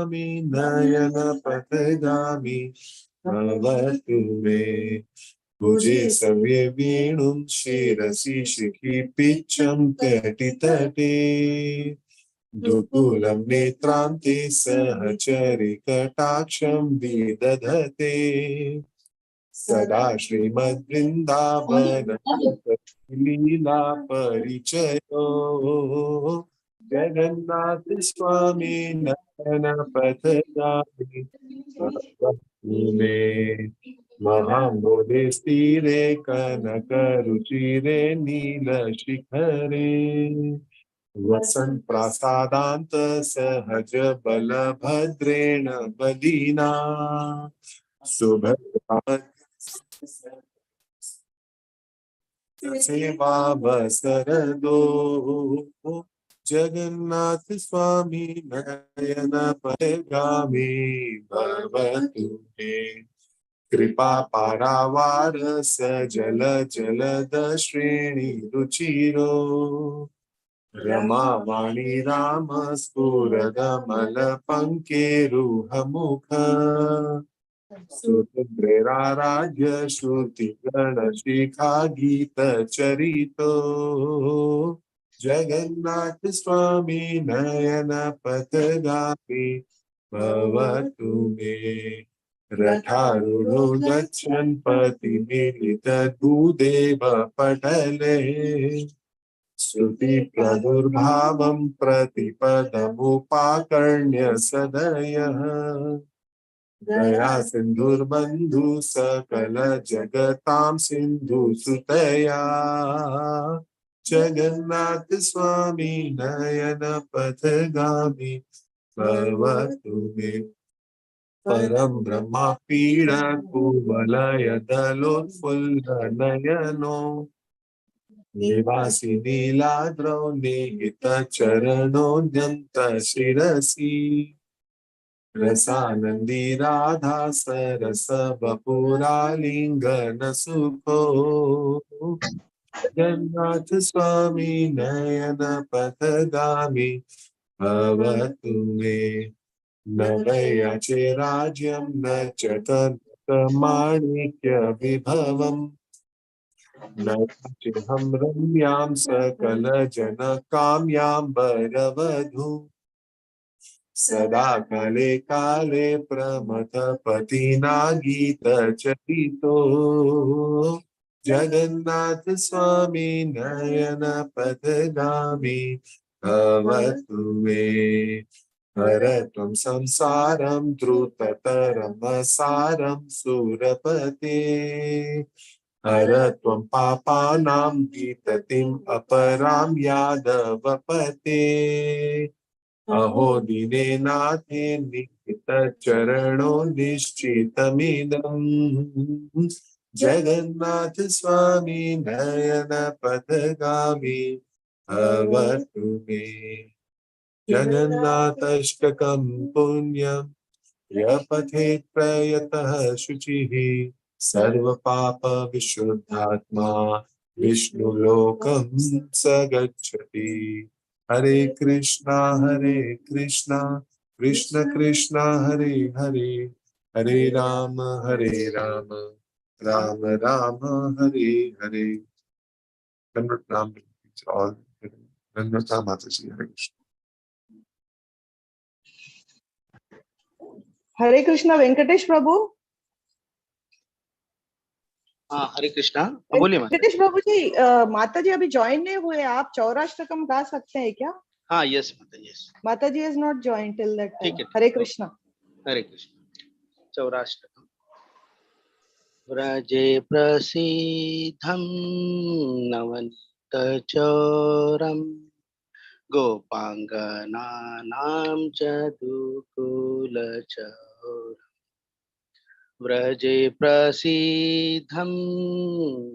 स्वामी नयन पथगामी भवतु मे। भुजे सव्ये वेणुं शिरसि शिखि पिच्छं कटितटे। दुकूलं नेत्रान्ते सहचरि कटाक्षं विदधते। सदा श्रीमद्वृन्दावन लीला परिचयो। जगन्नाथ स्वामी नयन पथगामी भवतु मे। महामोदे स्थिरे कनकरुचिरे नीलशिखरे। वसन् प्रासादान्त सहज बलभद्रेण बलिना। सुभद्रा सेवावसरदो। जगन्नाथ स्वामी नयन पथगामी भवतु मे। कृपा पारावार सजल जलद श्रेणी रुचिरो। रमावाणी राम स्फुरदमल पंकेरुहमुख। सुभद्रेराराध्य श्रुति गणशिखा गीत चरितो। जगन्नाथ स्वामी नयन पथगामी भवतु मे। रथारूढ़ो गच्छन् पतिमिलित भूदेव पटले। श्रुति प्रादुर्भावं प्रतिपदमुपाकर्ण्य सदयः। दया सिन्धुर्बन्धु सकल जगतां सिन्धु सुतया। जगन्नाथ स्वामी नयन पथगामी भवतु मे। परम ब्रह्मा पीड कुवलय दलोत्फुल्ल नयनो। निवासी नीलाद्रौ निहित चरणोद्यन्त शिरसि। रसानन्दी राधा सरस वपुरालिङ्गन सुखो। जगन्नाथ स्वामी नयन पथगामी भवतु मे। न वैयाचे राज्यं न च तत्माणिक्य विभवम्। न चाहं रम्यां सकल जन काम्यां वरवधू। सदा काले काले प्रमथ पतिना गीत चरितो। जगन्नाथ स्वामी नयन पथगामी भवतु मे। हरत्वं संसारं द्रुततरमसारं सुरपते। हरत्वं पापानां विततिम् अपरां यादवपते। अहो दीनेनाथे निहित चरणो निश्चितमिदम्। जगन्नाथ स्वामी नयन पथगामी भवतु मे। जगन्नाथाष्टकं पुण्यं यः पठेत् प्रयतः शुचिः। सर्वपाप विशुद्धात्मा विष्णुलोकं स गच्छति। हरे कृष्णा कृष्ण कृष्ण हरे हरे। हरे Ram Ram Ram Hare Hare. Nam all Namaste Mataji. Hare Krishna. हरे कृष्णा वेंकटेश प्रभु। हाँ हरे कृष्णा बोलिए वेंकटेश प्रभु जी, माता जी अभी ज्वाइन नहीं हुए, आप चौराष्टकम गा सकते हैं क्या? हाँ यस माता यस। माता जी is not join till that time. ठीक है हरे कृष्णा। हरे कृष्णा। चौराष्टकम। व्रजे प्रसीदं नवनीत चौरम गोपांगनानां च दुकूलचौरम्। व्रजे प्रसीदं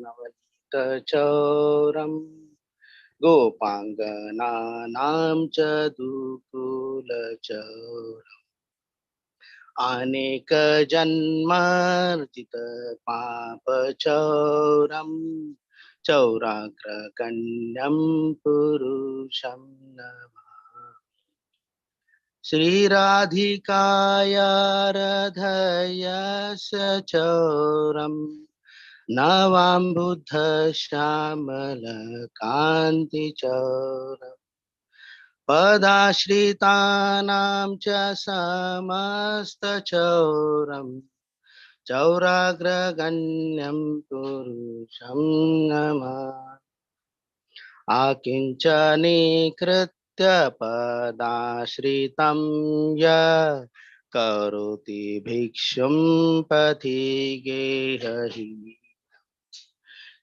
नवनीत चौरम् गोपांगनानां च दुकूलचौरम्। अनेक जन्मार्जित पापचौरम् चौराग्रगण्यं पुरुषं नमामि। श्रीराधिकाया राधयस्य चौरम् नवां बुद्ध श्यामल कान्ति चौरम् पदाश्रितानां च समस्तचौरम् चौराग्रगण्यं पुरुषं नमः आकिञ्चनीकृत्य पदाश्रितं य करोति भिक्षुं पथि गेहहि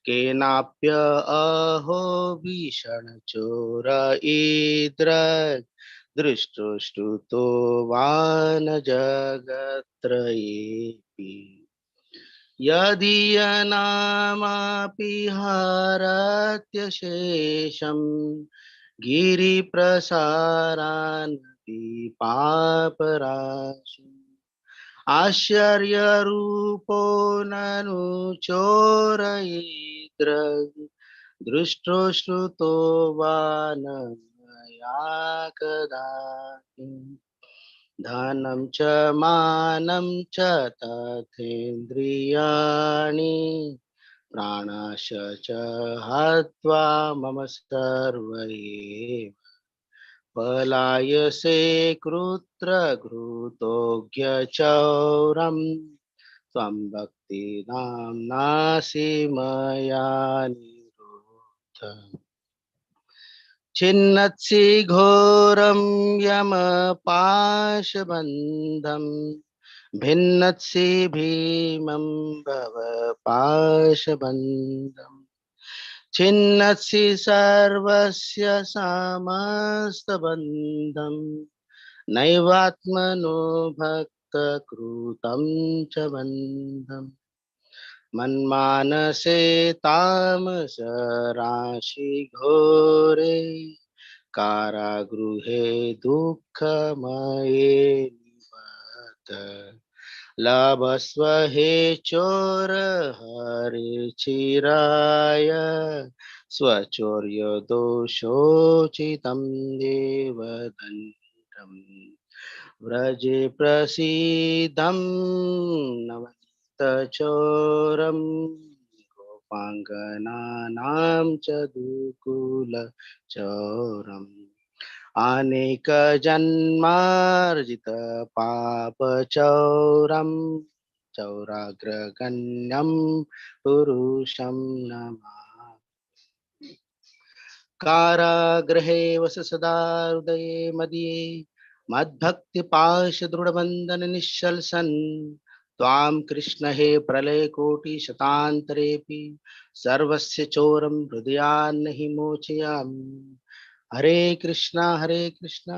केनाप्य अहो भीषणचोरईद्र दृष्टुष्टुतो वान जगत्त्रयेऽपि यदीयनामापि हारत्यशेषम् गिरिप्रसारानपि पापराशि आश्चर्यरूपो ननु चोरयीद्र दृष्टो श्रुतो वा न मया कदापि धनं च मानं च तथेन्द्रियाणि प्राणाश च हत्वा मम सर्व एव पलायसे कृत्रघृतोऽज्ञचौरम् त्वं भक्तिनां नासि मया निरुद्ध छिन्नत्सि घोरं यमपाशबन्धं भिन्नत्सि भीमं भवपाशबन्धम् छिन्नत्सि सर्वस्य समस्तबन्धं नैवात्मनो भक्तकृतं च बन्धम् मन्मानसे तामस राशि घोरे कारागृहे दुःखमये निबद्ध लभस्व हे चोर हरे चिराय स्वचौर्यदोषोचितं देवदण्डम् व्रजे प्रसीदं नवनीतचोरं गोपाङ्गनानां च दुकूलचौरम् अनेकजन्मार्जित पापचौरं चौराग्रगण्यं पुरुषं नमः कारागृहे वस सदा हृदये मदीये मद्भक्तिपाशदृढबन्धननिश्शल्सन् त्वां कृष्ण हे प्रलयकोटिशतान्तरेऽपि सर्वस्य चोरं हृदयान्न हि मोचयामि हरे कृष्णा कृष्णा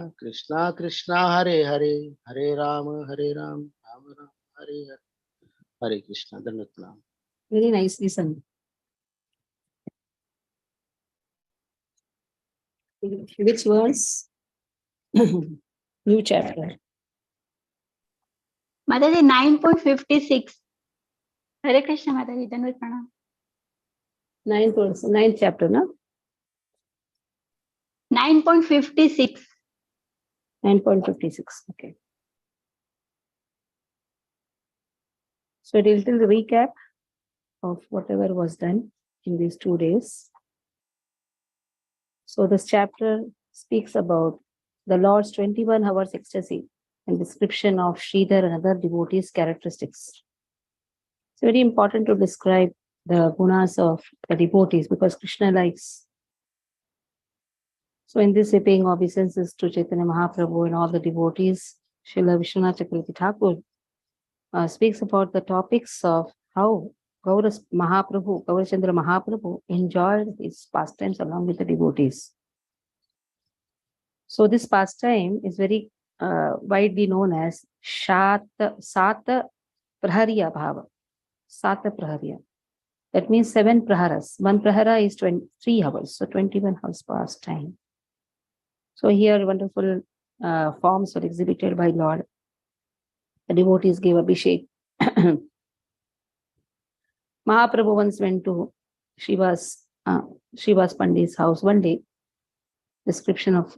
कृष्णा हरे हरे हरे राम राम राम हरे हरे हरे कृष्णा धन्यवाद Very nicely sung. Which was new chapter. Mataji 9.56. Hare Krishna Mataji, Dandavat Pranam. Ninth chapter, no? 9.56. 9.56. Okay. So it will the recap of whatever was done in these 2 days. So this chapter speaks about the Lord's 21 hours ecstasy and description of Sridhar and other devotees' characteristics. It's very important to describe the gunas of the devotees because Krishna likes. So in this, paying obeisances to Chaitanya Mahaprabhu and all the devotees, Srila Vishwanath Chakravarti Thakur speaks about the topics of how Gaurachandra Mahaprabhu enjoyed his pastimes along with the devotees. So this pastime is very widely known as Sata Prahariya Bhava. Sata Prahariya. That means 7 praharas. 1 prahara is 23 hours, so 21 hours pastime. So here wonderful forms were exhibited by Lord. The devotees gave Abhishek. Mahaprabhu once went to Shiva's Pandit's house one day. Description of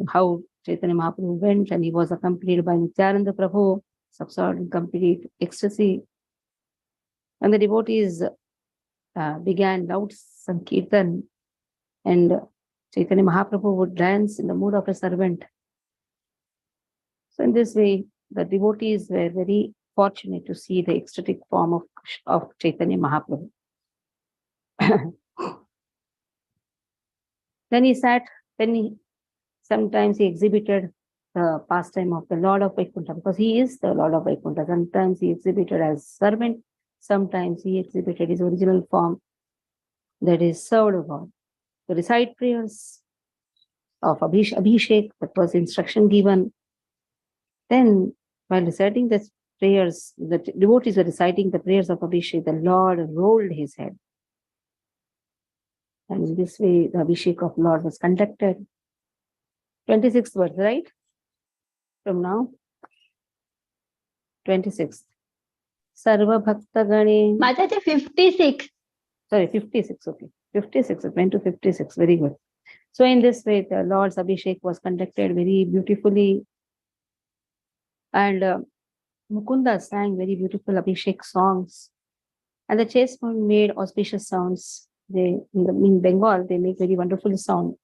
how Chaitanya Mahaprabhu went and he was accompanied by Nityananda Prabhu, absorbed in complete ecstasy. And the devotees began loud Sankirtan, and Chaitanya Mahaprabhu would dance in the mood of a servant. So in this way, the devotees were very fortunate to see the ecstatic form of Chaitanya Mahaprabhu. Then he sat, sometimes he exhibited the pastime of the Lord of Vaikuntha, because he is the Lord of Vaikuntha. Sometimes he exhibited as servant, sometimes he exhibited his original form, that is served God. To recite prayers of Abhishek, that was instruction given. Then, while reciting the prayers, the devotees were reciting the prayers of Abhishek, the Lord rolled his head. And in this way, the Abhishek of Lord was conducted. 26th verse, right? From now, 26th. Sarva Bhakta Gane. Mataji 56. Sorry, 56, okay. 56, it went to 56, very good. So in this way, the Lord's Abhishek was conducted very beautifully. And Mukunda sang very beautiful Abhishek songs. And the chasmen made auspicious sounds. In Bengal, they make very wonderful sound.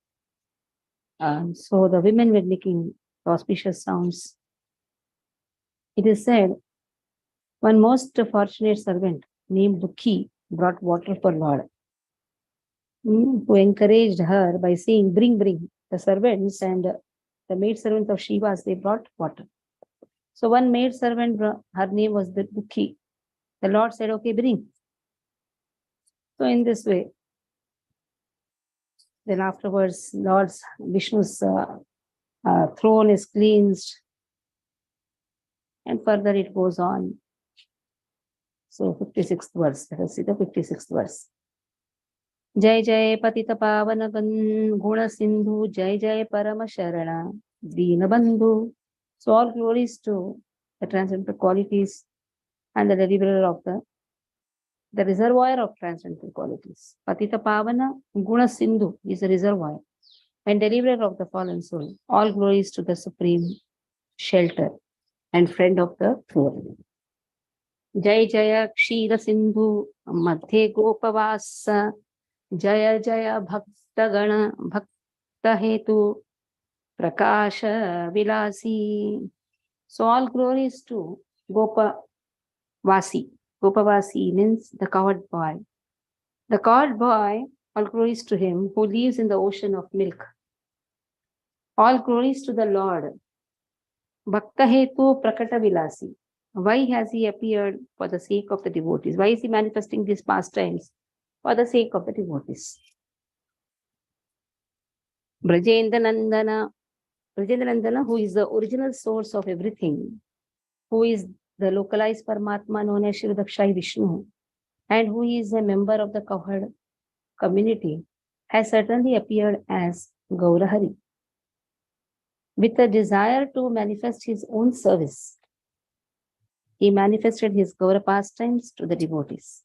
So the women were making auspicious sounds. It is said, one most fortunate servant named Dukhi brought water for Lord, who encouraged her by saying, bring. The servants and the maid servants of Shivas, they brought water. So one maid servant, her name was Dukhi. The Lord said, okay, bring. So in this way, then afterwards, Lord's Vishnu's throne is cleansed. And further it goes on. So 56th verse, let us see the 56th verse. Jai Jai Patita Pavana Guna Sindhu, Jai Jai Parama Sharana, Dina Bandhu. So all glories to the transcendental qualities and the deliverer of the reservoir of transcendental qualities. Patita Pavana Guna Sindhu is a reservoir and deliverer of the fallen soul. All glories to the supreme shelter and friend of the poor. Jai Jaya Kshira Sindhu Madhya Gopavasa, Jaya Jaya Bhakta Gana Bhakta Hetu Prakasha Vilasi. So all glories to Gopavasi. Gopavasi means the cowherd boy. The cowherd boy, all glories to him who lives in the ocean of milk. All glories to the Lord. Bhakta Hetu Prakata Vilasi. Why has he appeared? For the sake of the devotees. Why is he manifesting these pastimes? For the sake of the devotees. Brajendra Nandana, who is the original source of everything, who is the localized Paramatma known as Shri Dakshai Vishnu, and who is a member of the cowherd community, has certainly appeared as Gaurahari, with a desire to manifest his own service. He manifested his Gaura pastimes to the devotees.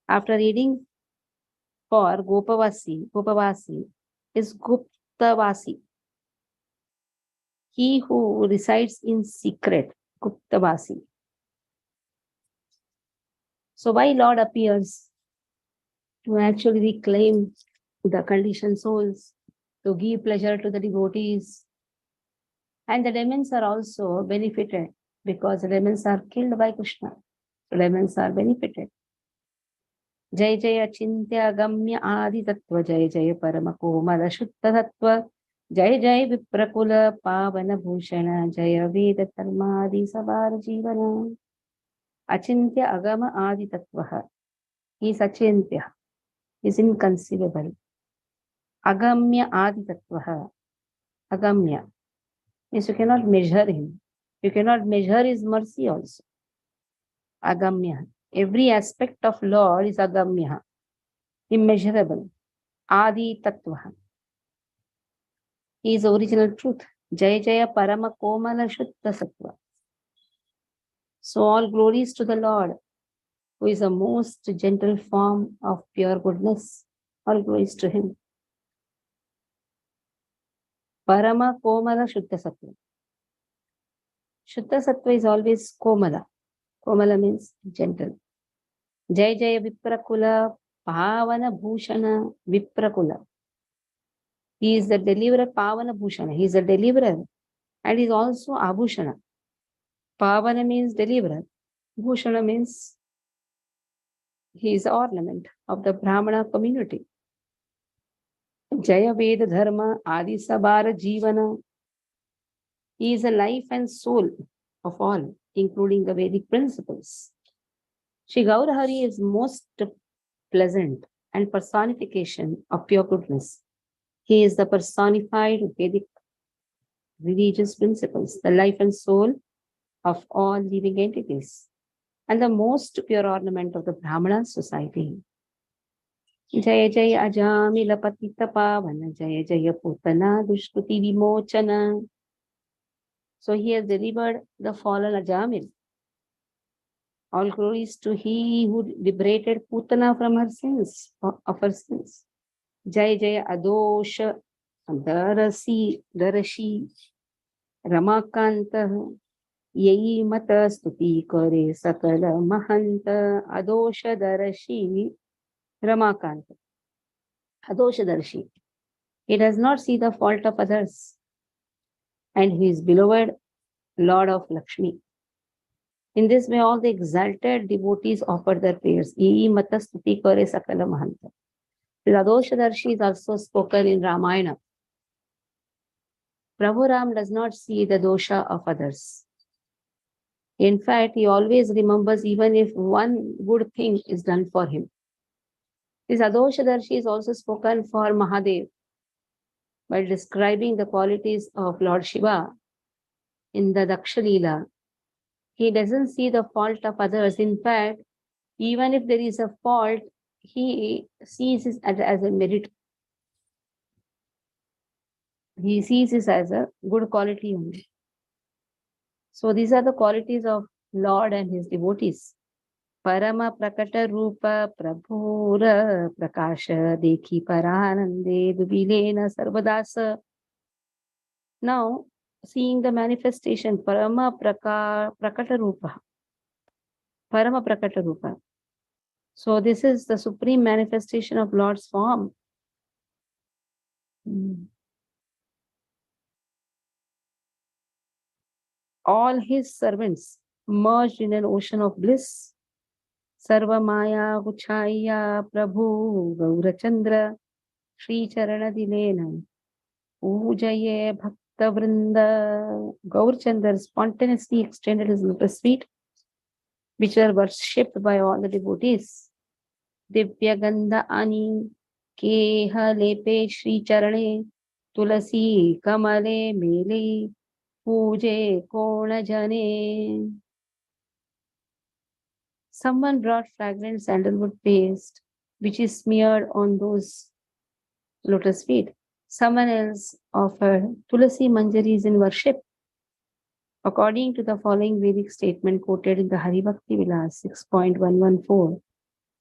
After reading for Gopavasi is Guptavasi, he who resides in secret, Guptavasi. So why Lord appears? To actually reclaim the conditioned souls, to give pleasure to the devotees. And the demons are also benefited because the demons are killed by Krishna. The demons are benefited. Jai Jaya Chintya Gamya Adi Tattva, Jai Jaya Parama Komala Shuddha Tattva, Jai Jai Viprakula Pavana Bhushana, Jaya Veda Dharmadi Sabar Jivana. Achintya Agama Adi Tattvaha. He is Achintya. He is inconceivable. Agamya Adi Tattvaha. Agamya means you cannot measure him. You cannot measure his mercy also. Agamya. Every aspect of Lord is Agamya, immeasurable. Adi Tattvaha. He is original truth. Jaya Jaya Parama Komala Shuddha Sattva. So all glories to the Lord, who is the most gentle form of pure goodness. All glories to him. Parama Komala Shuddha Sattva. Shuddha Sattva is always Komala. Komala means gentle. Jai Jaya Viprakula Pavana Bhushana Viprakula. He is the deliverer, Pavana Bhushana. He is the deliverer and he is also Abhushana. Pavana means deliverer. Bhushana means he is ornament of the Brahmana community. Jaya Veda Dharma Adi Sabara Jivana. He is the life and soul of all, including the Vedic principles. Shri Gaurahari is most pleasant and personification of pure goodness. He is the personified Vedic religious principles, the life and soul of all living entities, and the most pure ornament of the Brahmana society. Jaya Jaya Ajamila Patita Pavana Jaya Jaya Putana Dushkuti Vimochana. So he has delivered the fallen Ajamil. All glories to he who liberated Putana from her sins, of her sins. Jaya Jaya Adosha Darashi Ramakanta Yei Mata Stuti Kore Sakala Mahanta Adosha Darashi Ramakanta. Adosha Darashi. He does not see the fault of others, and he is beloved Lord of Lakshmi. In this way, all the exalted devotees offer their prayers. Yei Mata Stuti Kore Sakala Mahanta. The Adosha Darshi is also spoken in Ramayana. Prabhu Ram does not see the dosha of others. In fact, he always remembers even if one good thing is done for him. This Adosha Darshi is also spoken for Mahadev while describing the qualities of Lord Shiva in the Daksha Leela. He doesn't see the fault of others. In fact, even if there is a fault, he sees it as a merit. He sees it as a good quality only. So these are the qualities of Lord and his devotees. Parama Prakata Rupa Prabhura Prakasha Dekhi Paranande Dubilena Sarvadasa. Now, seeing the manifestation, Parama Prakata Rupa. Parama Prakata Rupa. So this is the supreme manifestation of Lord's form. All his servants merged in an ocean of bliss. Sarva Maya Guchaya Prabhu Gaurachandra Shri Charana Dilena Ujaye Bhakta Vrinda. Gaurachandra spontaneously extended his lotus feet, which were worshipped by all the devotees. Divya Gandha Ani Keha Lepe Shri Charane Tulasi Kamale Mele Puje Kona Jane. Someone brought fragrant sandalwood paste, which is smeared on those lotus feet. Someone else offered Tulasi Manjaris in worship. According to the following Vedic statement quoted in the Hari Bhakti Vilas 6.114,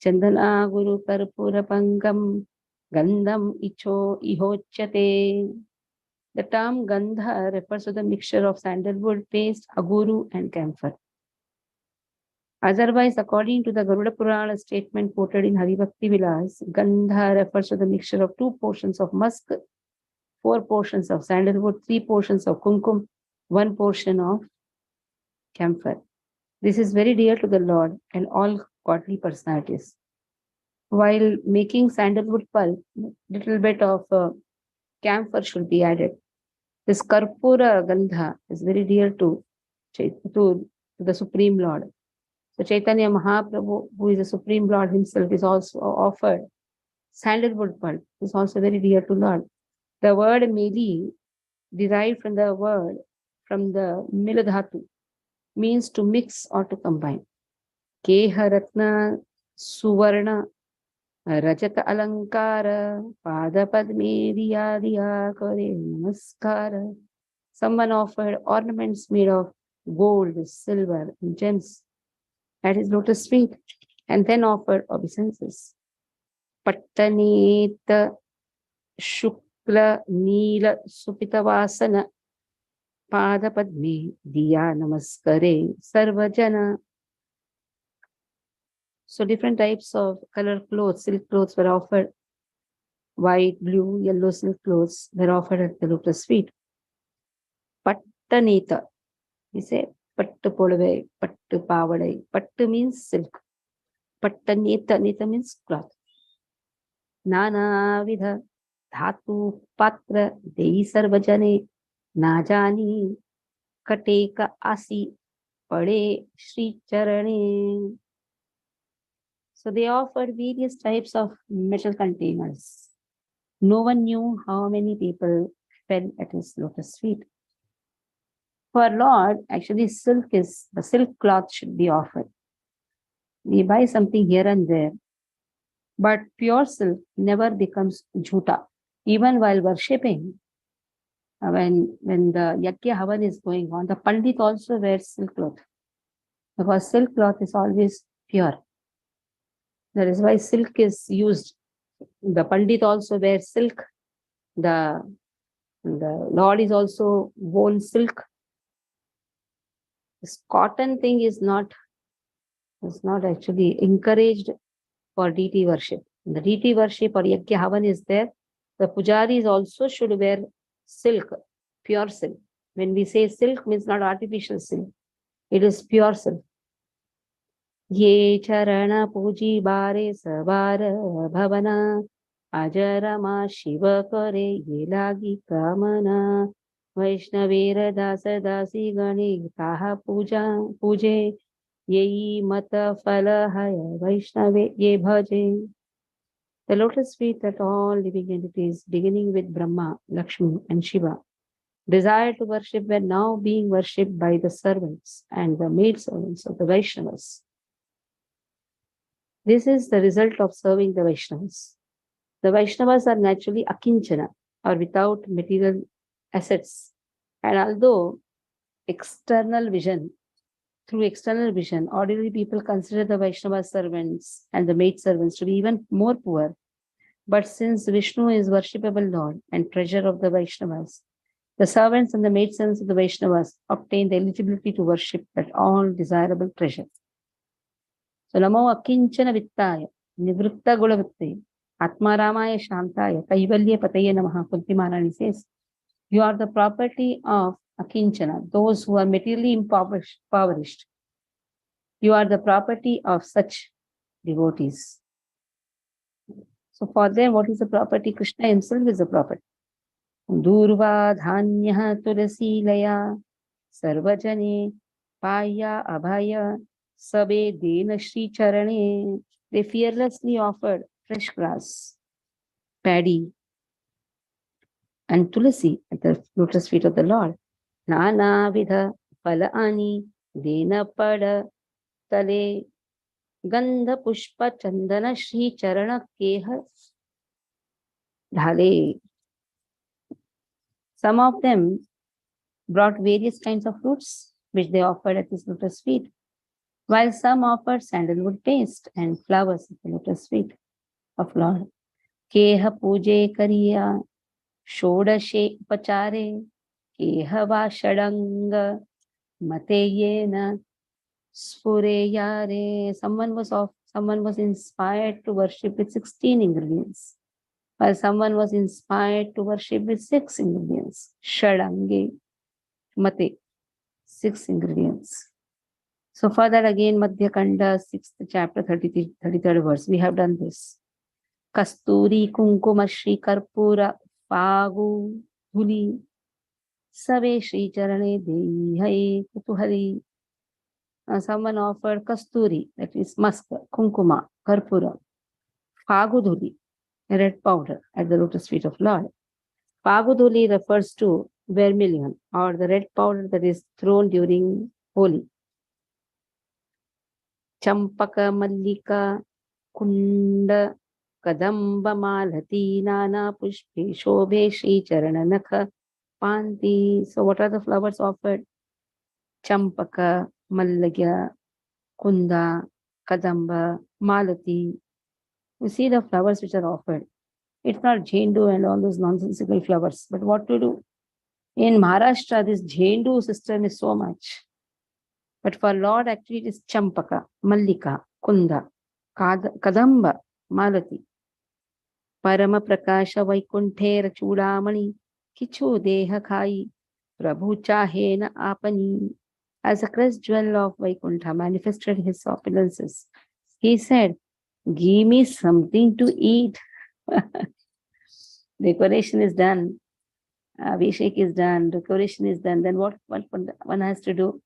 Chandana Guru Karpura Pangam Gandham Ihochyate. The term Gandha refers to the mixture of sandalwood paste, aguru, and camphor. Otherwise, according to the Garuda Purana statement quoted in Hari Bhakti Vilas, Gandha refers to the mixture of 2 portions of musk, 4 portions of sandalwood, 3 portions of kumkum, 1 portion of camphor. This is very dear to the Lord and all godly personalities. While making sandalwood pulp, little bit of camphor should be added. This Karpura Gandha is very dear to the Supreme Lord. So Chaitanya Mahaprabhu, who is the Supreme Lord himself, is also offered sandalwood pulp. Is also very dear to Lord. The word meli, derived from the miladhatu, means to mix or to combine. Keha Ratna Suvarna Rajata Alankara Pada Padme Diya Diya Kare Namaskara. Someone offered ornaments made of gold, silver, and gems at his lotus feet, and then offered obeisances. Pattaneta Shukla Neela Supitavasana Pada Padme Diya Namaskare Sarvajana. So different types of color clothes, silk clothes were offered. White, blue, yellow silk clothes were offered at the lotus feet. Pattaneta, we say pattu podave, pattu pavadai. Pattu means silk. Pattaneta, neta means cloth. Nana vidha dhatu patra dei sarvajane najani kateka asi pade Shri charane. So they offered various types of metal containers. No one knew how many people fell at his lotus feet. For Lord, actually the silk cloth should be offered. We buy something here and there, but pure silk never becomes jhuta. Even while worshipping, when the Yajna Havan is going on, the Pandit also wears silk cloth because silk cloth is always pure. That is why silk is used. The Pandit also wears silk. The Lord is also worn silk. This cotton thing is not actually encouraged for deity worship. In the deity worship or Yajna Havan is there, the pujaris also should wear silk, pure silk. When we say silk, means not artificial silk. It is pure silk. Ye charana puji bare sabara bhavana ajarama shiva kare ye lagi kamana Vaishnavera dasa dasi gani taha puje Yei mata phala haya Vaishnave ye bhaje. The lotus feet that all living entities, beginning with Brahma, Lakshmi, and Shiva, desire to worship were now being worshipped by the servants and the maidservants of the Vaishnavas. This is the result of serving the Vaishnavas. The Vaishnavas are naturally akinchana, or without material assets. And although through external vision, ordinary people consider the Vaishnava servants and the maid servants to be even more poor. But since Vishnu is worshipable Lord and treasure of the Vaishnavas, the servants and the maid servants of the Vaishnavas obtain the eligibility to worship that all desirable treasure. So Namo Akinchana Vittaya, Nivritta Gulavitte, Atma Ramaya Shantaya, Kaivalya Pataye Namaha, Kunti Maharani says, you are the property of Akinchana, those who are materially impoverished. You are the property of such devotees. So for them, what is the property? Krishna himself is the property. Durva dhanya tulasi laya sarvajane paya abhaya sabe dena shri charane. They fearlessly offered fresh grass, paddy, and tulasi at the lotus feet of the Lord. Nana vidha phala ani dena pada tale gandha pushpa chandana shri charana keha dhale. Some of them brought various kinds of fruits which they offered at his lotus feet, while some offered sandalwood paste and flowers at the lotus feet of Lord. Keha puje kariya shodashe upachare keha vashadanga mateyena spureyare. Someone was inspired to worship with 16 ingredients, while someone was inspired to worship with 6 ingredients. Shadange Mate, 6 ingredients. So further again, Madhya Kanda, 6th chapter, 33rd verse. We have done this. Kasturi kunkuma shri karpura pagu dhuli save shri charane dehai kutuhari. Someone offered kasturi, that is musk, kunkuma, karpura, pagudhuli, red powder at the lotus feet of Lord. Pagudhuli refers to vermilion or the red powder that is thrown during Holi. Champaka Mallika Kunda Kadamba Malhati Nana Pushpe Shobhe Shri Charananakha Panti. So what are the flowers offered? Champaka, Mallagya, Kunda, Kadamba, Malati. You see the flowers which are offered. It's not Jhendu and all those nonsensical flowers. But what to do? In Maharashtra, this Jhendu system is so much. But for Lord, actually, it is Champaka, Mallika, Kunda, Kadamba, Malati, Parama Prakasha Vaikunther Chudamani, Kichu Deha Khai, Prabhu Chahena Apani. As a crest jewel of Vaikuntha manifested his opulences, he said, "Give me something to eat." Decoration is done, Abhishek is done, decoration is done. Then what one has to do?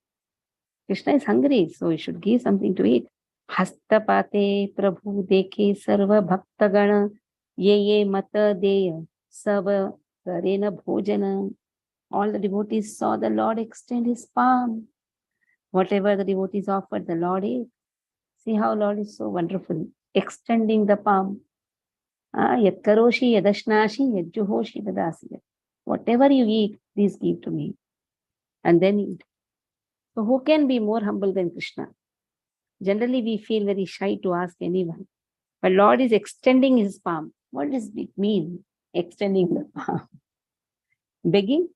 Krishna is hungry, so he should give something to eat. Hastapate Prabhu Dekhe Sarva Bhaktagana Ye Mata Deya Sava Karena Bhojana. All the devotees saw the Lord extend his palm. Whatever the devotees offered, the Lord ate. See how Lord is so wonderful, extending the palm. Yat karoshi yadashnashi yadjuhoshi dadasi. Whatever you eat, please give to me. And then eat. So who can be more humble than Krishna? Generally, we feel very shy to ask anyone. But Lord is extending his palm. What does it mean, extending the palm? Begging?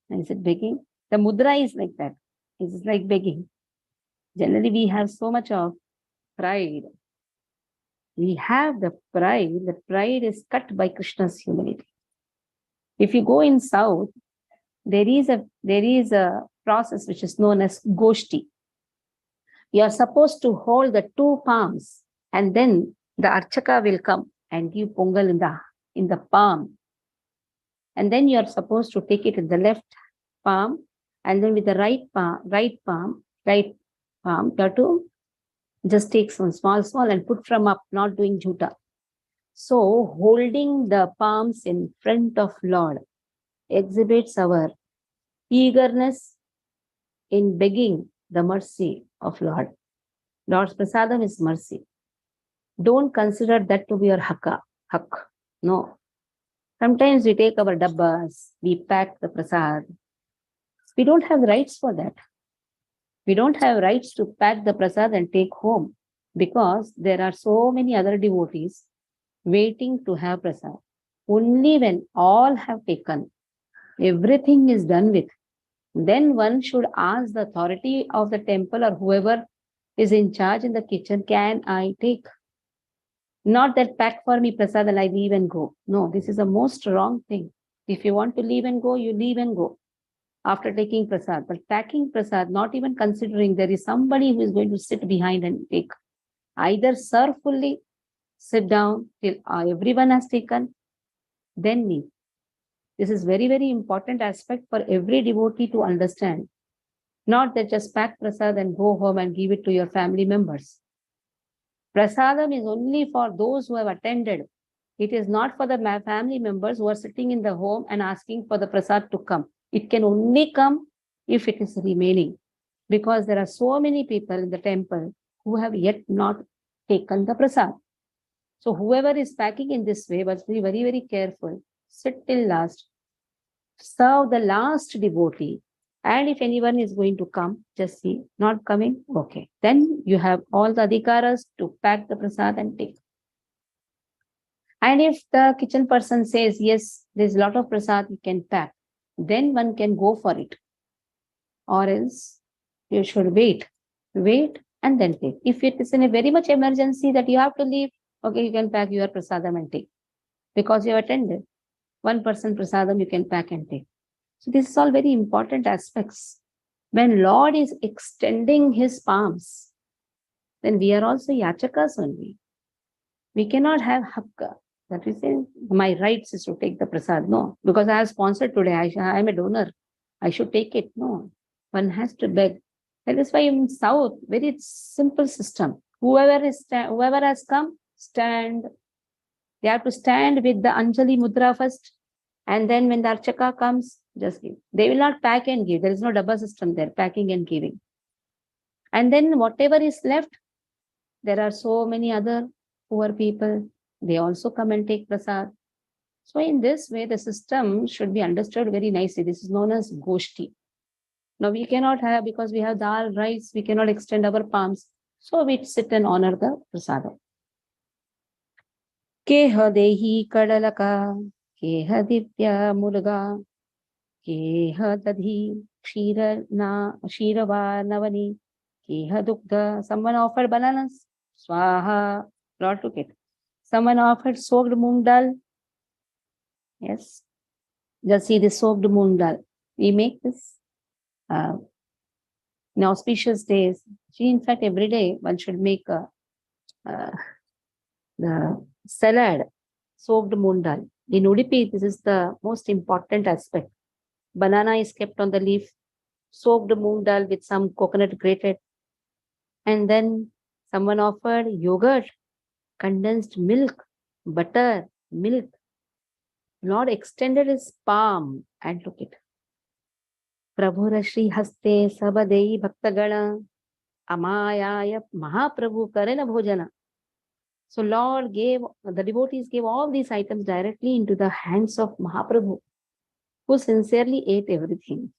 Is it begging? The mudra is like that. It's like begging. Generally, we have so much of pride. We have the pride is cut by Krishna's humility. If you go in South, there is a process which is known as Goshti. You are supposed to hold the two palms, and then the Archaka will come and give Pongal in the palm. And then you are supposed to take it in the left palm, and then with the right palm, you have to just take some small and put from up, not doing juta. So holding the palms in front of Lord exhibits our eagerness in begging the mercy of Lord. Lord's prasadam is mercy. Don't consider that to be your hak. No. Sometimes we take our dabbas, we pack the prasad. We don't have rights for that. We don't have rights to pack the prasad and take home because there are so many other devotees waiting to have prasad. Only when all have taken, everything is done with, then one should ask the authority of the temple or whoever is in charge in the kitchen, can I take? Not that pack for me prasad and I leave and go. No, this is the most wrong thing. If you want to leave and go, you leave and go after taking prasad. But packing prasad, not even considering there is somebody who is going to sit behind and take. Either serve fully, sit down till everyone has taken, then leave. This is very, very important aspect for every devotee to understand. Not that just pack prasad and go home and give it to your family members. Prasadam is only for those who have attended. It is not for the family members who are sitting in the home and asking for the prasad to come. It can only come if it is remaining, because there are so many people in the temple who have yet not taken the prasad. So whoever is packing in this way must be very, very careful. Sit till last. Serve the last devotee. And if anyone is going to come, just see, not coming, okay. Then you have all the adhikaras to pack the prasad and take. And if the kitchen person says, yes, there's a lot of prasad you can pack, then one can go for it. Or else you should wait and then take. If it is in a very much emergency that you have to leave, okay, you can pack your prasadam and take. Because you have attended. One person prasadam you can pack and take. So this is all very important aspects. When Lord is extending his palms, then we are also yachakas only. We cannot have hakka. That is, my rights is to take the prasad. No, because I have sponsored today. I am a donor. I should take it. No, one has to beg. That is why in South, very simple system. Whoever has come, stand. They have to stand with the Anjali Mudra first. And then when the Archaka comes, just give. They will not pack and give. There is no double system there, packing and giving. And then whatever is left, there are so many other poor people. They also come and take prasad. So in this way, the system should be understood very nicely. This is known as Goshti. Now we cannot have, because we have dal, rice, we cannot extend our palms. So we sit and honor the prasadam. Keha dehi kadalaka, keha divya murga, keha dadhi shirava navani, keha dukha. Someone offered bananas, swaha, Lord took it. Someone offered soaked moong dal. Yes, just see this soaked moong dal. We make this in auspicious days. In fact, every day one should make the salad, soaked moong dal. In Udupi, this is the most important aspect. Banana is kept on the leaf, soaked moong dal with some coconut grated, and then someone offered yogurt, condensed milk, butter, milk. Lord extended his palm and took it. Prabhu Shri Haste Sabadei Bhaktagana Amayaya Mahaprabhu Karena Bhojana. So Lord gave, the devotees gave all these items directly into the hands of Mahaprabhu, who sincerely ate everything.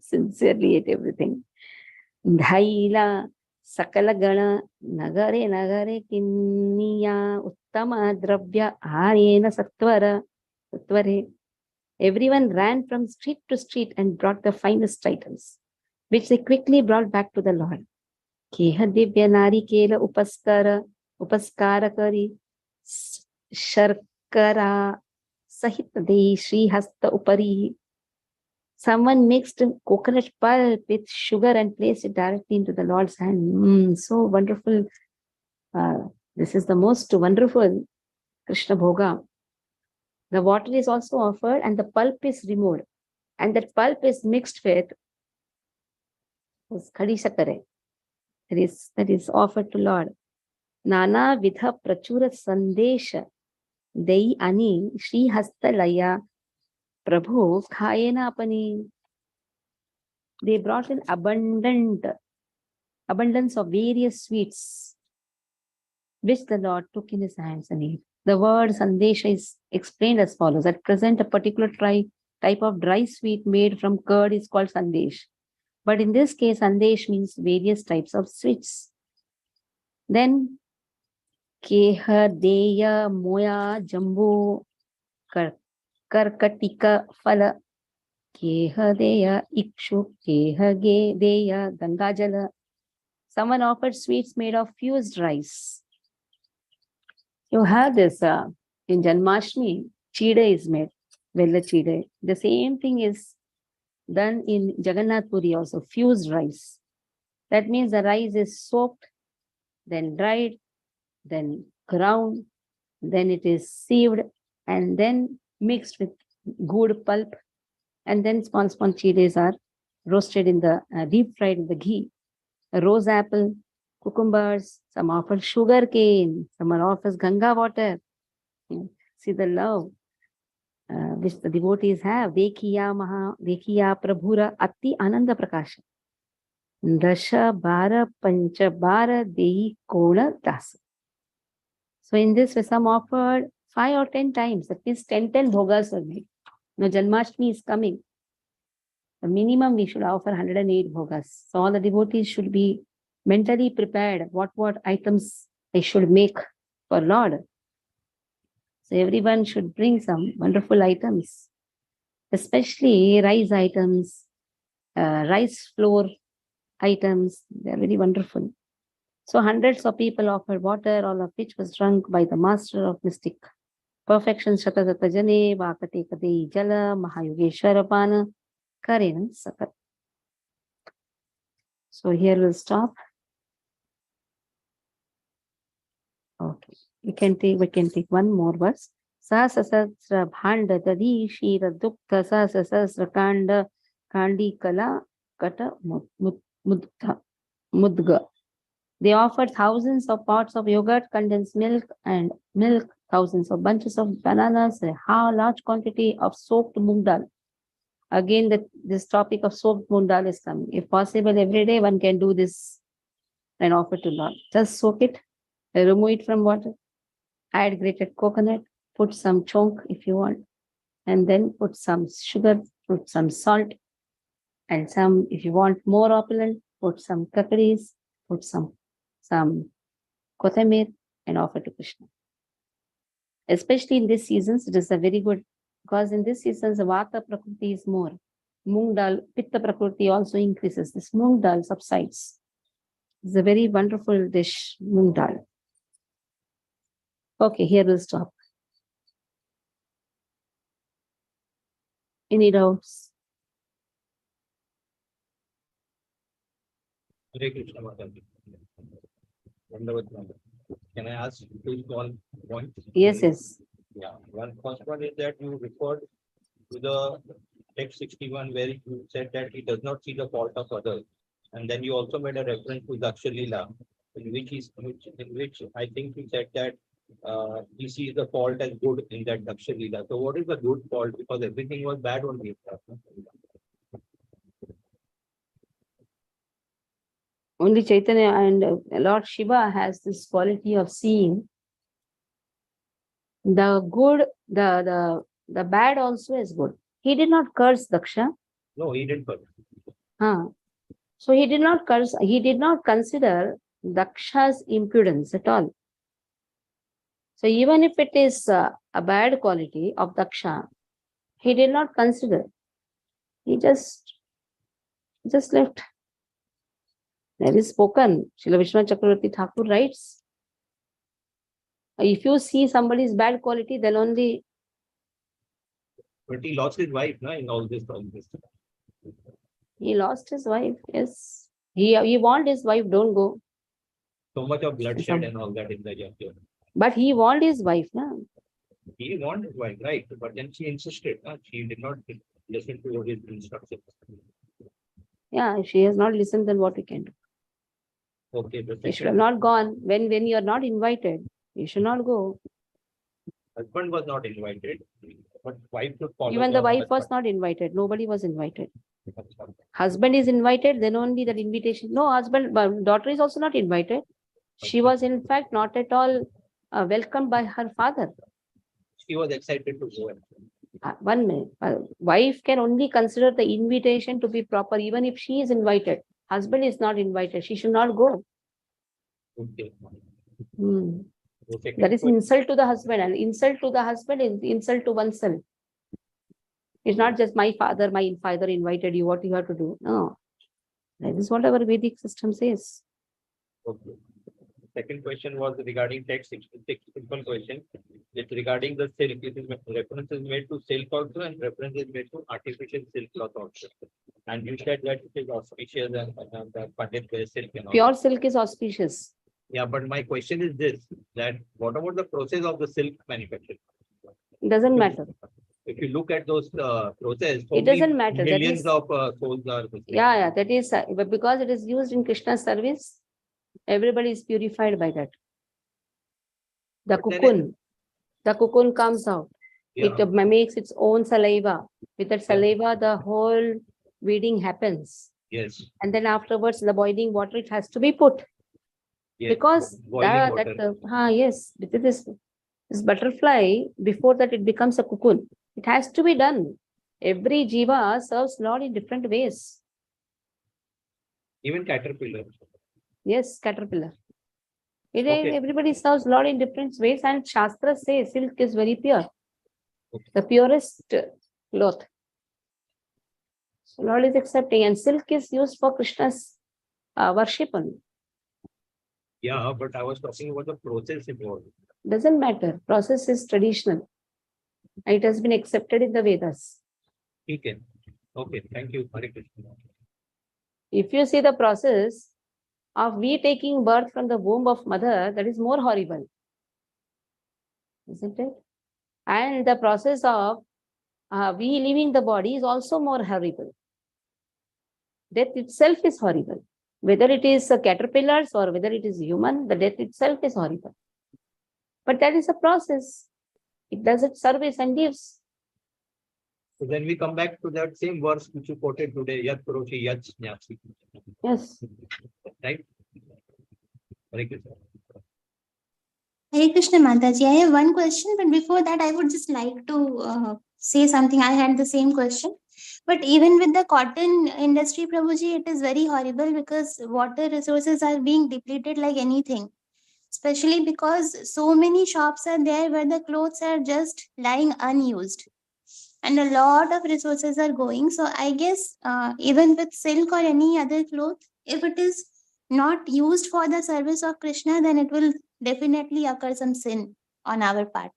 Sincerely ate everything. Dhaila Sakala Gana Nagare Nagare Kinniya Uttama Dravya Arena Satvare. Everyone ran from street to street and brought the finest items, which they quickly brought back to the Lord. Keha Divya Narikela Upaskara Kari Sharkara Sahit De Shri Hasta Upari. Someone mixed coconut pulp with sugar and placed it directly into the Lord's hand. So wonderful. This is the most wonderful Krishna Bhoga. The water is also offered and the pulp is removed. And that pulp is mixed with khadi sakare. That is offered to Lord. Nana Vidha Prachura Sandesha Dei Ani Shri Hastalaya Prabhu Khayena Apani. They brought in abundance of various sweets, which the Lord took in his hands and ate. The word Sandesha is explained as follows. At present, a particular type of dry sweet made from curd is called Sandesh. But in this case, Sandesh means various types of sweets. Then, Keha Deya Moya Jambu Karkatika Phala Keha Deya Ikshu Keha Deya Gangajala. Someone offered sweets made of fused rice. You have this in Janmashtami, Chide is made, Vella Chide. The same thing is done in Jagannath Puri also, fused rice. That means the rice is soaked, then dried, then ground, then it is sieved, and then mixed with good pulp, and then small chiles are roasted in the deep fried in the ghee. A rose apple, cucumbers, some offer sugar cane, someone offers Ganga water. See the love which the devotees have. Dekhiya Prabhura Ati Ananda Prakasha. Dasha Bara Pancha Bara Dehi Kona Das. So in this, some offered 5 or 10 times. That means 10 bhogas were made. Now Janmashtami is coming. The minimum we should offer 108 bhogas. So all the devotees should be mentally prepared. What items they should make for Lord. So everyone should bring some wonderful items, especially rice items, rice flour items. They are very wonderful. So hundreds of people offered water, all of which was drunk by the master of mystic perfection. Shatatata Jane, Vakate Kadei Jala, Mahayogeshwara Pana, Karena Sakat. So here we'll stop. Okay. We can take one more verse. Sasasasra Bhanda Dadi Shira Dukta Sasasasra Kanda Kandi Kala Kata Mudga. They offered thousands of pots of yogurt, condensed milk, thousands of bunches of bananas, a large quantity of soaked moong dal. Again, this topic of soaked moong dal is coming. If possible, every day one can do this and offer to Lord. Just soak it, remove it from water, add grated coconut, put some chonk if you want, and then put some sugar, put some salt, and some, if you want more opulent, put some kakaris, put some kotamir, and offer to Krishna. Especially in this seasons, it is a very good, because in this seasons, the Vata Prakriti is more. Moong dal, Pitta Prakriti also increases. This moong dal subsides. It's a very wonderful dish, moong dal. Okay, here we'll stop. Any doubts? Hare Krishna Mataji. Vandavat Mataji. Can I ask two small points? Yes, yes. Yeah. First one is that you referred to the text 61 where you said that he does not see the fault of others. And then you also made a reference to Daksha Leela, in which I think you said that he sees the fault as good in that Daksha Leela. So what is the good fault? Because everything was bad only. Only Chaitanya and Lord Shiva has this quality of seeing the good, the bad also is good. He did not curse Daksha. No, he didn't. So he did not curse, he did not consider Daksha's impudence at all. So even if it is a bad quality of Daksha, he did not consider. He just left. There is spoken. Srila Vishwanath Chakravarti Thakur writes, if you see somebody's bad quality, then only. But he lost his wife, no, in all this. He lost his wife, yes. He warned his wife, don't go. So much of bloodshed and all that in the jungle. But he warned his wife, no? He warned his wife, right? But then she insisted. She did not listen to his instructions. Yeah, if she has not listened, then what we can do? Okay. You should have not gone. When you are not invited, you should not go. Husband was not invited, but wife should follow. Even the wife was not invited. Nobody was invited. Husband is invited, then only that invitation. No, daughter is also not invited. She was in fact not at all welcomed by her father. She was excited to go. 1 minute. Wife can only consider the invitation to be proper, even if she is invited. Husband is not invited. She should not go. Okay. That is insult to the husband, and insult to the husband is insult to oneself. It's not just my father invited you, what you have to do. No. That is what our Vedic system says. Okay. Second question was regarding text 66, simple question. It's regarding the silk. Reference is made to silk also, and reference is made to artificial silk cloth also. And you said that it is auspicious and the Pandit wears silk and all. Pure silk is auspicious. Yeah, but my question is this, that what about the process of the silk manufacture? It doesn't matter. If you look at those process, it doesn't matter. Millions of souls are. Yeah, that is, but because it is used in Krishna's service, everybody is purified by that. The cocoon comes out. Yeah. It makes its own saliva. With that saliva, the whole weeding happens. Yes. And then afterwards, the boiling water, it has to be put. Yes. Because this butterfly, before that it becomes a cocoon. It has to be done. Every jiva serves Lord in different ways. Even caterpillar. Yes, caterpillar. Everybody serves Lord in different ways, and Shastra says silk is very pure. Okay. The purest cloth. So Lord is accepting, and silk is used for Krishna's worship only. Yeah, but I was talking about the process involved. Doesn't matter. Process is traditional. It has been accepted in the Vedas. Okay. Okay. Thank you. Hare Krishna. If you see the process of we taking birth from the womb of mother, that is more horrible. Isn't it? And the process of we leaving the body is also more horrible. Death itself is horrible. Whether it is caterpillars or whether it is human, the death itself is horrible. But that is a process. It does its service and gives. So then we come back to that same verse which you quoted today, Yat Puroshi Yat Jnasi. Yes. Right? Hare Krishna. Hare Krishna Mataji, I have one question, but before that, I would just like to say something. I had the same question. But even with the cotton industry, Prabhuji, it is very horrible because water resources are being depleted like anything. especially because so many shops are there where the clothes are just lying unused and a lot of resources are going. So I guess even with silk or any other cloth, if it is not used for the service of Krishna, then it will definitely occur some sin on our part.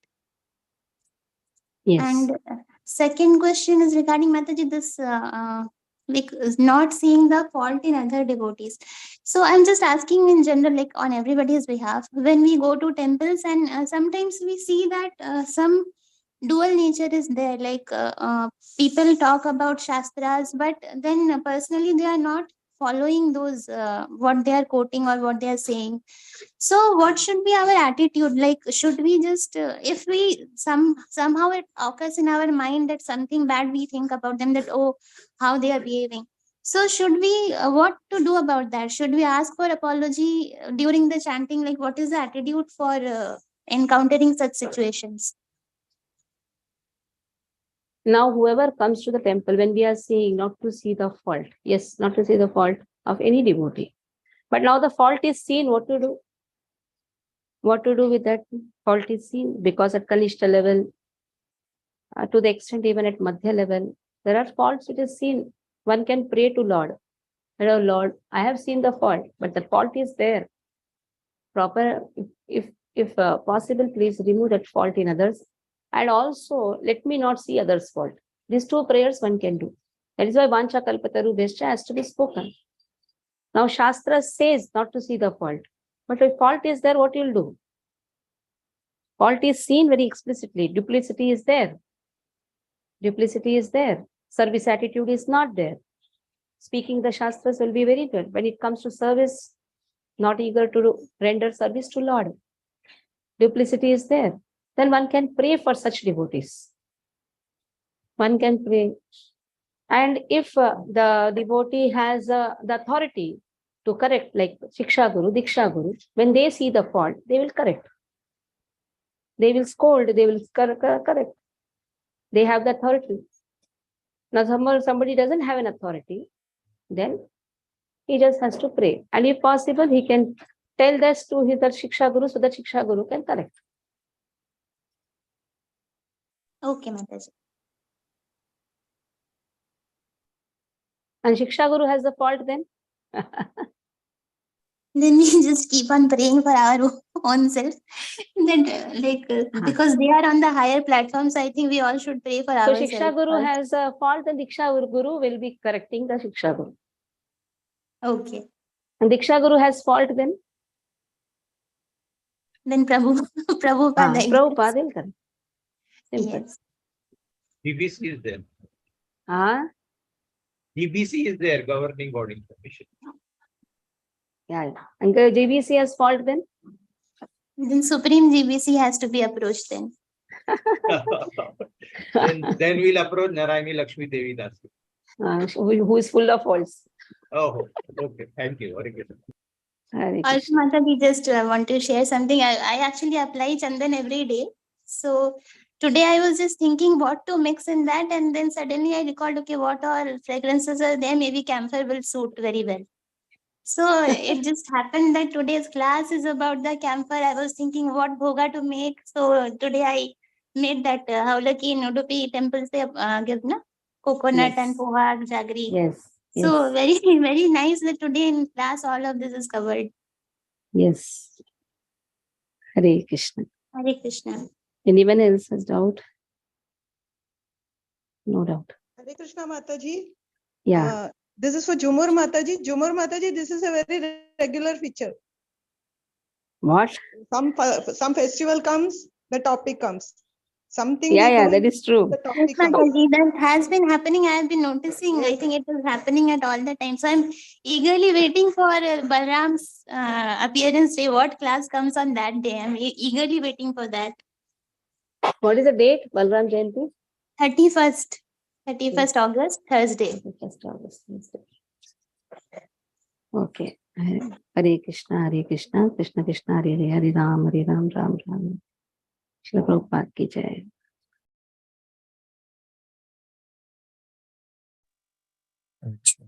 Yes. And second question is regarding Mataji, this like not seeing the fault in other devotees. So I'm just asking in general, like on everybody's behalf, when we go to temples and sometimes we see that some dual nature is there, like people talk about shastras, but then personally they are not following those what they are quoting or what they are saying. So what should be our attitude? Like, should we just if we somehow it occurs in our mind that something bad we think about them, that oh, how they are behaving, so should we what to do about that? Should we ask for apology during the chanting? Like, what is the attitude for encountering such situations? Now, whoever comes to the temple, when we are saying not to see the fault, yes, not to see the fault of any devotee. But now the fault is seen, what to do? What to do with that fault is seen? Because at Kanishta level, to the extent even at Madhya level, there are faults which is seen. One can pray to Lord. Hello, Lord, I have seen the fault, but the fault is there. Proper, if possible, please remove that fault in others. And also, let me not see others' fault. These two prayers one can do. That is why Vancha Kalpataru Bhesha has to be spoken. Now, Shastra says not to see the fault. But if fault is there, what you'll do? Fault is seen very explicitly. Duplicity is there. Duplicity is there. Service attitude is not there. Speaking the Shastras will be very good. When it comes to service, not eager to render service to Lord. Duplicity is there. Then one can pray for such devotees. One can pray. And if the devotee has the authority to correct, like Shiksha Guru, Diksha Guru, when they see the fault, they will correct. They will scold, they will correct. They have the authority. Now, somebody doesn't have an authority, then he just has to pray. And if possible, he can tell this to his Shiksha Guru so that Shiksha Guru can correct. Okay, Mataji. And Shiksha Guru has the fault then? Then we just keep on praying for our own self. That because they are on the higher platform, so I think we all should pray for So ourselves. Shiksha Guru first. has a fault, and Diksha Guru will be correcting the Shiksha Guru. Okay. And Diksha Guru has fault then? Then Prabhupada. Prabhupada will correct. Simple. Yes. DBC is there. DBC is there, governing body commission. Yeah. And the JBC has fault then? Then Supreme GBC has to be approached then. then we'll approach Narayani Lakshmi Devi Das. Who is full of faults. Oh, okay. Thank you. Very good. Hare Also, Krishna. Mata, we just want to share something. I actually apply Chandan every day. So today I was just thinking what to mix in that, and then suddenly I recalled, okay, what all fragrances are there? Maybe camphor will suit very well. So it just happened that today's class is about the camphor. I was thinking what bhoga to make. So today I made that Haulaki in Udupi temples they give na coconut Yes. and poha, jaggery. Yes. So Yes. very very nice that today in class all of this is covered. Yes. Hare Krishna. Hare Krishna. Anyone else has doubt? No doubt. Hare Krishna Mataji. Yeah. This is for Jumur Mataji. Jumur Mataji, this is a very regular feature. What? Some festival comes, the topic comes. Something Yeah, we yeah, do, that is true. the Yes, topic comes. Mataji, that has been happening. I have been noticing. I think it is happening at all the time. So I'm eagerly waiting for Balram's appearance day. What class comes on that day? I'm eagerly waiting for that. What is the date? Balram Jayanti? 31st August, Thursday. 1st August. Okay. Hare Krishna, Krishna Krishna, Hare Hare, Hare Ram, Ram Ram. Shri Prabhupada ki jai. अच्छा